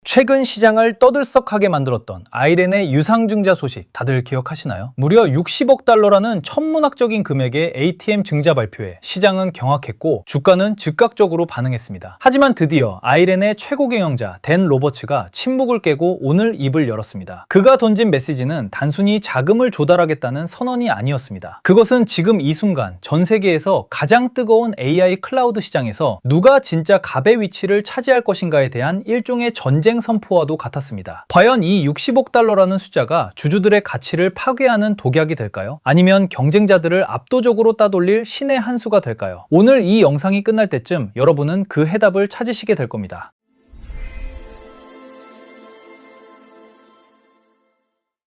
최근 시장을 떠들썩하게 만들었던 아이렌의 유상증자 소식 다들 기억하시나요? 무려 60억 달러라는 천문학적인 금액의 ATM 증자 발표에 시장은 경악했고 주가는 즉각적으로 반응했습니다. 하지만 드디어 아이렌의 최고 경영자 댄 로버츠가 침묵을 깨고 오늘 입을 열었습니다. 그가 던진 메시지는 단순히 자금을 조달하겠다는 선언이 아니었습니다. 그것은 지금 이 순간 전 세계에서 가장 뜨거운 AI 클라우드 시장에서 누가 진짜 갑의 위치를 차지할 것인가에 대한 일종의 전쟁 선포와도 같았습니다. 과연 이 60억 달러라는 숫자가 주주들의 가치를 파괴하는 독약이 될까요? 아니면 경쟁자들을 압도적으로 따돌릴 신의 한 수가 될까요? 오늘 이 영상이 끝날 때쯤 여러분은 그 해답을 찾으시게 될 겁니다.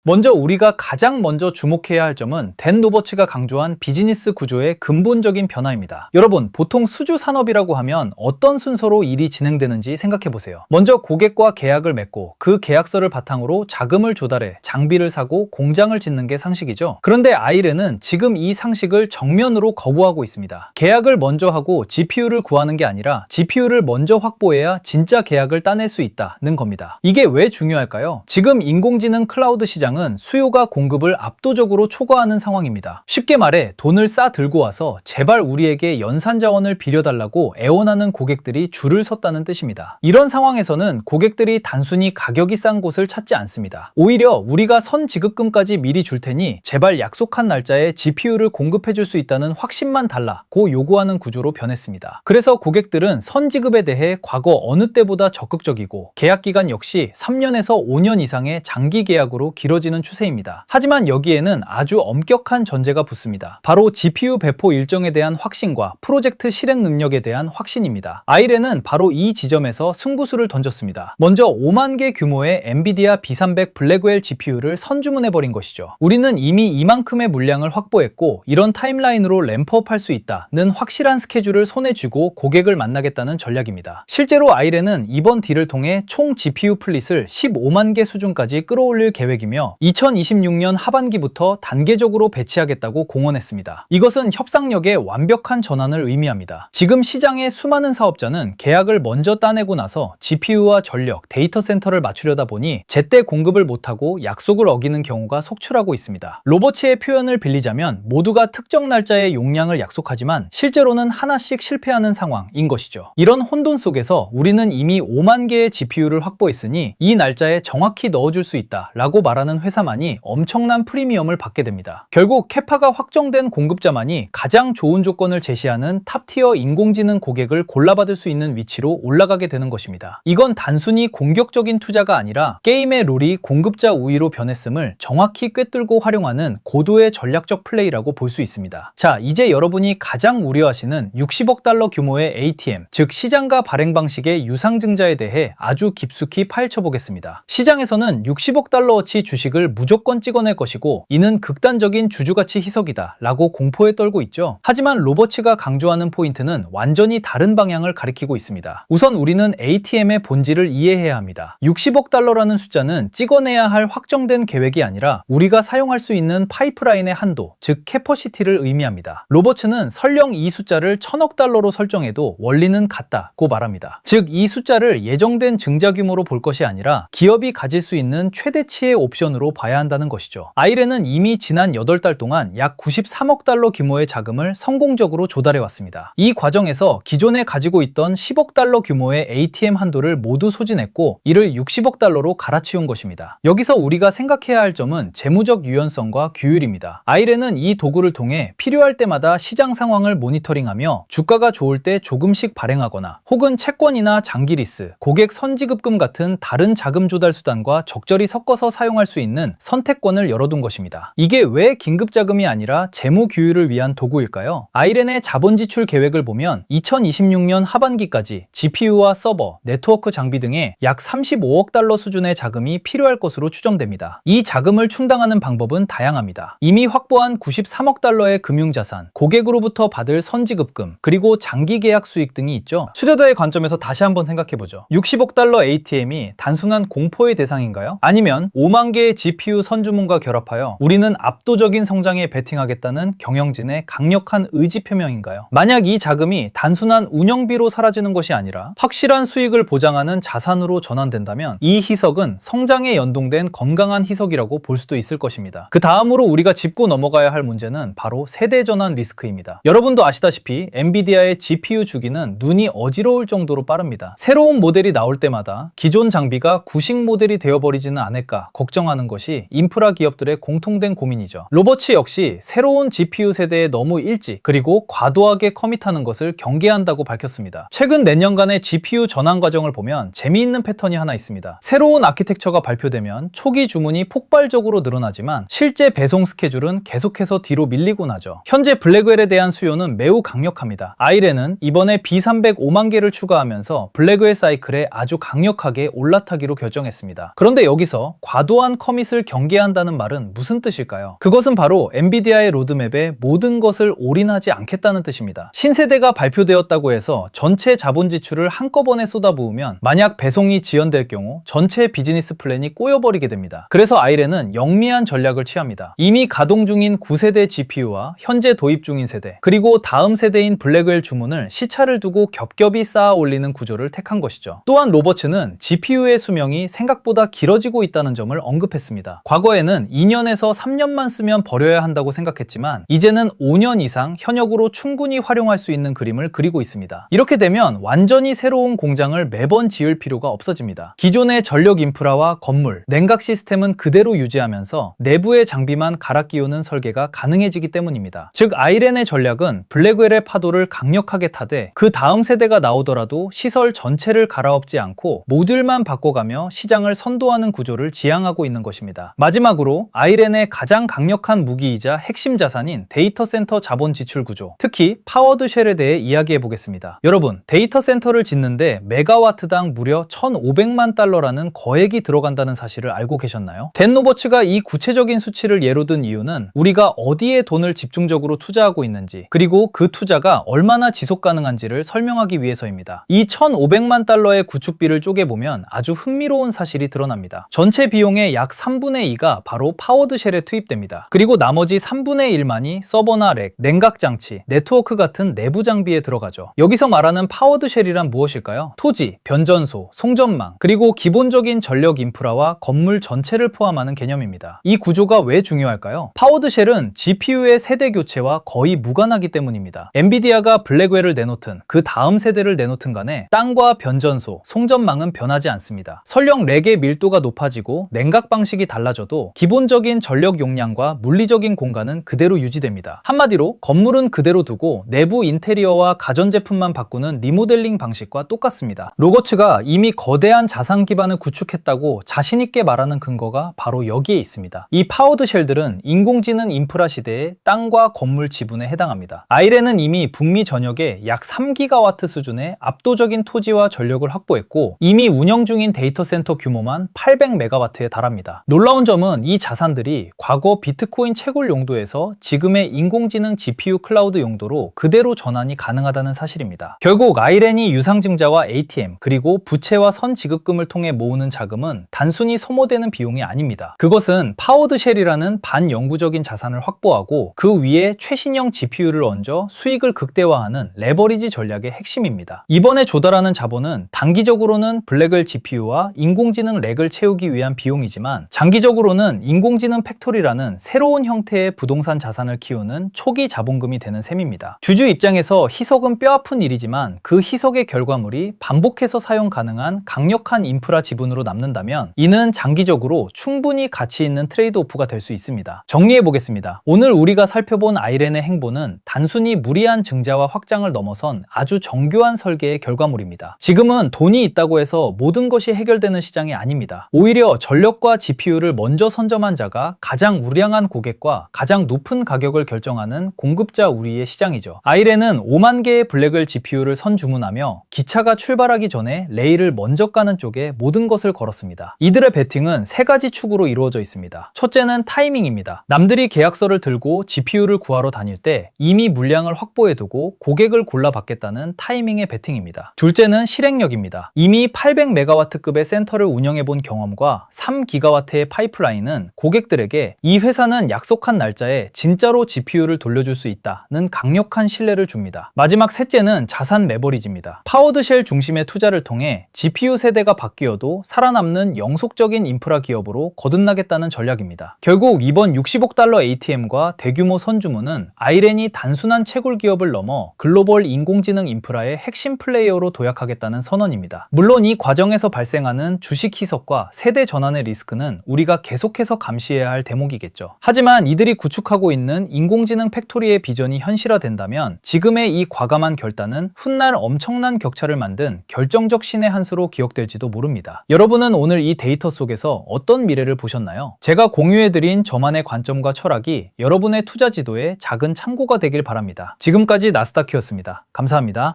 먼저 우리가 가장 먼저 주목해야 할 점은 댄 로버츠가 강조한 비즈니스 구조의 근본적인 변화입니다. 여러분, 보통 수주 산업이라고 하면 어떤 순서로 일이 진행되는지 생각해보세요. 먼저 고객과 계약을 맺고 그 계약서를 바탕으로 자금을 조달해 장비를 사고 공장을 짓는 게 상식이죠. 그런데 아이렌은 지금 이 상식을 정면으로 거부하고 있습니다. 계약을 먼저 하고 GPU를 구하는 게 아니라 GPU를 먼저 확보해야 진짜 계약을 따낼 수 있다는 겁니다. 이게 왜 중요할까요? 지금 인공지능 클라우드 시장 은 수요가 공급을 압도적으로 초과하는 상황입니다. 쉽게 말해 돈을 싸 들고 와서 제발 우리에게 연산 자원을 빌려달라고 애원하는 고객들이 줄을 섰다는 뜻입니다. 이런 상황에서는 고객들이 단순히 가격이 싼 곳을 찾지 않습니다. 오히려 우리가 선지급금까지 미리 줄 테니 제발 약속한 날짜에 GPU를 공급해 줄 수 있다는 확신만 달라고 요구하는 구조로 변했습니다. 그래서 고객들은 선지급에 대해 과거 어느 때보다 적극적이고 계약 기간 역시 3년에서 5년 이상의 장기 계약으로 길어지는 추세입니다. 하지만 여기에는 아주 엄격한 전제가 붙습니다. 바로 GPU 배포 일정에 대한 확신과 프로젝트 실행 능력에 대한 확신입니다. 아이렌은 바로 이 지점에서 승부수를 던졌습니다. 먼저 5만 개 규모의 엔비디아 B300 블랙웰 GPU를 선주문해버린 것이죠. 우리는 이미 이만큼의 물량을 확보했고 이런 타임라인으로 램프업할 수 있다는 확실한 스케줄을 손에 쥐고 고객을 만나겠다는 전략입니다. 실제로 아이렌은 이번 딜을 통해 총 GPU 플릿을 15만 개 수준까지 끌어올릴 계획이며 2026년 하반기부터 단계적으로 배치하겠다고 공언했습니다. 이것은 협상력의 완벽한 전환을 의미합니다. 지금 시장의 수많은 사업자는 계약을 먼저 따내고 나서 GPU와 전력, 데이터 센터를 맞추려다 보니 제때 공급을 못하고 약속을 어기는 경우가 속출하고 있습니다. 로버츠의 표현을 빌리자면 모두가 특정 날짜의 용량을 약속하지만 실제로는 하나씩 실패하는 상황인 것이죠. 이런 혼돈 속에서 우리는 이미 5만 개의 GPU를 확보했으니 이 날짜에 정확히 넣어줄 수 있다라고 말하는 회사만이 엄청난 프리미엄을 받게 됩니다. 결국 캐파가 확정된 공급자만이 가장 좋은 조건을 제시하는 탑티어 인공지능 고객을 골라받을 수 있는 위치로 올라가게 되는 것입니다. 이건 단순히 공격적인 투자가 아니라 게임의 룰이 공급자 우위로 변했음을 정확히 꿰뚫고 활용하는 고도의 전략적 플레이라고 볼 수 있습니다. 자, 이제 여러분이 가장 우려하시는 60억 달러 규모의 ATM, 즉 시장가 발행 방식의 유상증자에 대해 아주 깊숙이 파헤쳐 보겠습니다. 시장에서는 60억 달러어치 주식을 무조건 찍어낼 것이고 이는 극단적인 주주가치 희석이다 라고 공포에 떨고 있죠. 하지만 로버츠가 강조하는 포인트는 완전히 다른 방향을 가리키고 있습니다. 우선 우리는 ATM의 본질을 이해해야 합니다. 60억 달러라는 숫자는 찍어내야 할 확정된 계획이 아니라 우리가 사용할 수 있는 파이프라인의 한도, 즉 캐퍼시티를 의미합니다. 로버츠는 설령 이 숫자를 1000억 달러로 설정해도 원리는 같다고 말합니다. 즉 이 숫자를 예정된 증자 규모로 볼 것이 아니라 기업이 가질 수 있는 최대치의 옵션으로 봐야 한다는 것이죠. 아이렌은 이미 지난 8달 동안 약 93억 달러 규모의 자금을 성공적으로 조달해 왔습니다. 이 과정에서 기존에 가지고 있던 10억 달러 규모의 ATM 한도를 모두 소진했고 이를 60억 달러로 갈아치운 것입니다. 여기서 우리가 생각해야 할 점은 재무적 유연성과 규율입니다. 아이렌은 이 도구를 통해 필요할 때마다 시장 상황을 모니터링하며 주가가 좋을 때 조금씩 발행하거나 혹은 채권이나 장기 리스, 고객 선지급금 같은 다른 자금 조달 수단과 적절히 섞어서 사용할 수 있는 선택권을 열어둔 것입니다. 이게 왜 긴급자금이 아니라 재무 규율을 위한 도구일까요? 아이렌의 자본 지출 계획을 보면 2026년 하반기까지 GPU와 서버, 네트워크 장비 등에 약 35억 달러 수준의 자금이 필요할 것으로 추정됩니다. 이 자금을 충당하는 방법은 다양합니다. 이미 확보한 93억 달러의 금융자산, 고객으로부터 받을 선지급금, 그리고 장기 계약 수익 등이 있죠. 투자자의 관점에서 다시 한번 생각해보죠. 60억 달러 ATM이 단순한 공포의 대상인가요? 아니면 5만 개의 세대의 GPU 선주문과 결합하여 우리는 압도적인 성장에 베팅하겠다는 경영진의 강력한 의지 표명인가요? 만약 이 자금이 단순한 운영비로 사라지는 것이 아니라 확실한 수익을 보장하는 자산으로 전환된다면 이 희석은 성장에 연동된 건강한 희석이라고 볼 수도 있을 것입니다. 그 다음으로 우리가 짚고 넘어가야 할 문제는 바로 세대 전환 리스크입니다. 여러분도 아시다시피 엔비디아의 GPU 주기는 눈이 어지러울 정도로 빠릅니다. 새로운 모델이 나올 때마다 기존 장비가 구식 모델이 되어버리지는 않을까 걱정하는 것이 인프라 기업들의 공통된 고민이죠. 로버츠 역시 새로운 GPU 세대에 너무 일찍 그리고 과도하게 커밋하는 것을 경계한다고 밝혔습니다. 최근 몇 년간의 GPU 전환 과정을 보면 재미있는 패턴이 하나 있습니다. 새로운 아키텍처가 발표되면 초기 주문이 폭발적으로 늘어나지만 실제 배송 스케줄은 계속해서 뒤로 밀리고 나죠. 현재 블랙웰에 대한 수요는 매우 강력합니다. 아이렌은 이번에 B305만 개를 추가하면서 블랙웰 사이클에 아주 강력하게 올라타기로 결정했습니다. 그런데 여기서 과도한 커밋을 경계한다는 말은 무슨 뜻일까요? 그것은 바로 엔비디아의 로드맵에 모든 것을 올인하지 않겠다는 뜻입니다. 신세대가 발표되었다고 해서 전체 자본 지출을 한꺼번에 쏟아부으면 만약 배송이 지연될 경우 전체 비즈니스 플랜이 꼬여버리게 됩니다. 그래서 아이렌은 영미한 전략을 취합니다. 이미 가동 중인 9세대 GPU와 현재 도입 중인 세대 그리고 다음 세대인 블랙웰 주문을 시차를 두고 겹겹이 쌓아 올리는 구조를 택한 것이죠. 또한 로버츠는 GPU의 수명이 생각보다 길어지고 있다는 점을 언급했습니다. 과거에는 2년에서 3년만 쓰면 버려야 한다고 생각했지만 이제는 5년 이상 현역으로 충분히 활용할 수 있는 그림을 그리고 있습니다. 이렇게 되면 완전히 새로운 공장을 매번 지을 필요가 없어집니다. 기존의 전력 인프라와 건물, 냉각 시스템은 그대로 유지하면서 내부의 장비만 갈아 끼우는 설계가 가능해지기 때문입니다. 즉 아이렌의 전략은 블랙웰의 파도를 강력하게 타되 그 다음 세대가 나오더라도 시설 전체를 갈아엎지 않고 모듈만 바꿔가며 시장을 선도하는 구조를 지향하고 있는 것입니다. 마지막으로 아이렌의 가장 강력한 무기이자 핵심 자산인 데이터 센터 자본 지출 구조, 특히 파워드 쉘에 대해 이야기해 보겠습니다. 여러분, 데이터 센터를 짓는데 메가와트당 무려 1,500만 달러라는 거액이 들어간다는 사실을 알고 계셨나요? 댄 로버츠가 이 구체적인 수치를 예로 든 이유는 우리가 어디에 돈을 집중적으로 투자하고 있는지 그리고 그 투자가 얼마나 지속 가능한지를 설명하기 위해서입니다. 이 1,500만 달러의 구축비를 쪼개보면 아주 흥미로운 사실이 드러납니다. 전체 비용의 약 3분의 2가 바로 파워드 쉘에 투입됩니다. 그리고 나머지 3분의 1만이 서버나 렉, 냉각 장치, 네트워크 같은 내부 장비에 들어가죠. 여기서 말하는 파워드 쉘이란 무엇일까요? 토지, 변전소, 송전망, 그리고 기본적인 전력 인프라와 건물 전체를 포함하는 개념입니다. 이 구조가 왜 중요할까요? 파워드 쉘은 GPU의 세대 교체와 거의 무관하기 때문입니다. 엔비디아가 블랙웰을 내놓든 그 다음 세대를 내놓든 간에 땅과 변전소, 송전망은 변하지 않습니다. 설령 렉의 밀도가 높아지고 냉각 방식이 달라져도 기본적인 전력 용량과 물리적인 공간은 그대로 유지됩니다. 한마디로 건물은 그대로 두고 내부 인테리어와 가전제품만 바꾸는 리모델링 방식과 똑같습니다. 로버츠가 이미 거대한 자산 기반을 구축했다고 자신있게 말하는 근거가 바로 여기에 있습니다. 이 파워드 쉘들은 인공지능 인프라 시대의 땅과 건물 지분에 해당합니다. 아이렌은 이미 북미 전역에 약 3기가와트 수준의 압도적인 토지와 전력을 확보했고 이미 운영 중인 데이터 센터 규모만 800메가와트에 달합니다. 놀라운 점은 이 자산들이 과거 비트코인 채굴 용도에서 지금의 인공지능 GPU 클라우드 용도로 그대로 전환이 가능하다는 사실입니다. 결국 아이렌이 유상증자와 ATM 그리고 부채와 선지급금을 통해 모으는 자금은 단순히 소모되는 비용이 아닙니다. 그것은 파워드 쉘이라는 반영구적인 자산을 확보하고 그 위에 최신형 GPU를 얹어 수익을 극대화하는 레버리지 전략의 핵심입니다. 이번에 조달하는 자본은 단기적으로는 블랙웰 GPU와 인공지능 렉을 채우기 위한 비용이지만 장기적으로는 인공지능 팩토리라는 새로운 형태의 부동산 자산을 키우는 초기 자본금이 되는 셈입니다. 주주 입장에서 희석은 뼈아픈 일이지만 그 희석의 결과물이 반복해서 사용 가능한 강력한 인프라 지분으로 남는다면 이는 장기적으로 충분히 가치 있는 트레이드오프가 될 수 있습니다. 정리해 보겠습니다. 오늘 우리가 살펴본 아이렌의 행보는 단순히 무리한 증자와 확장을 넘어선 아주 정교한 설계의 결과물입니다. 지금은 돈이 있다고 해서 모든 것이 해결되는 시장이 아닙니다. 오히려 전력과 GPU를 먼저 선점한 자가 가장 우량한 고객과 가장 높은 가격을 결정하는 공급자 우리의 시장이죠. 아이렌은 5만 개의 블랙웰 GPU를 선주문하며 기차가 출발하기 전에 레일을 먼저 까는 쪽에 모든 것을 걸었습니다. 이들의 베팅은 세 가지 축으로 이루어져 있습니다. 첫째는 타이밍입니다. 남들이 계약서를 들고 GPU를 구하러 다닐 때 이미 물량을 확보해두고 고객을 골라받겠다는 타이밍의 베팅입니다. 둘째는 실행력입니다. 이미 800메가와트급의 센터를 운영해본 경험과 3기가와트 기가와트의 파이프라인은 고객들에게 이 회사는 약속한 날짜에 진짜로 GPU를 돌려줄 수 있다는 강력한 신뢰를 줍니다. 마지막 셋째는 자산 레버리지입니다. 파워드쉘 중심의 투자를 통해 GPU 세대가 바뀌어도 살아남는 영속적인 인프라 기업으로 거듭나겠다는 전략입니다. 결국 이번 60억 달러 ATM과 대규모 선주문은 아이렌이 단순한 채굴 기업을 넘어 글로벌 인공지능 인프라의 핵심 플레이어로 도약하겠다는 선언입니다. 물론 이 과정에서 발생하는 주식 희석과 세대 전환의 리스크는 우리가 계속해서 감시해야 할 대목이겠죠. 하지만 이들이 구축하고 있는 인공지능 팩토리의 비전이 현실화된다면 지금의 이 과감한 결단은 훗날 엄청난 격차를 만든 결정적 신의 한 수로 기억될지도 모릅니다. 여러분은 오늘 이 데이터 속에서 어떤 미래를 보셨나요? 제가 공유해드린 저만의 관점과 철학이 여러분의 투자 지도에 작은 참고가 되길 바랍니다. 지금까지 나스닥큐였습니다. 감사합니다.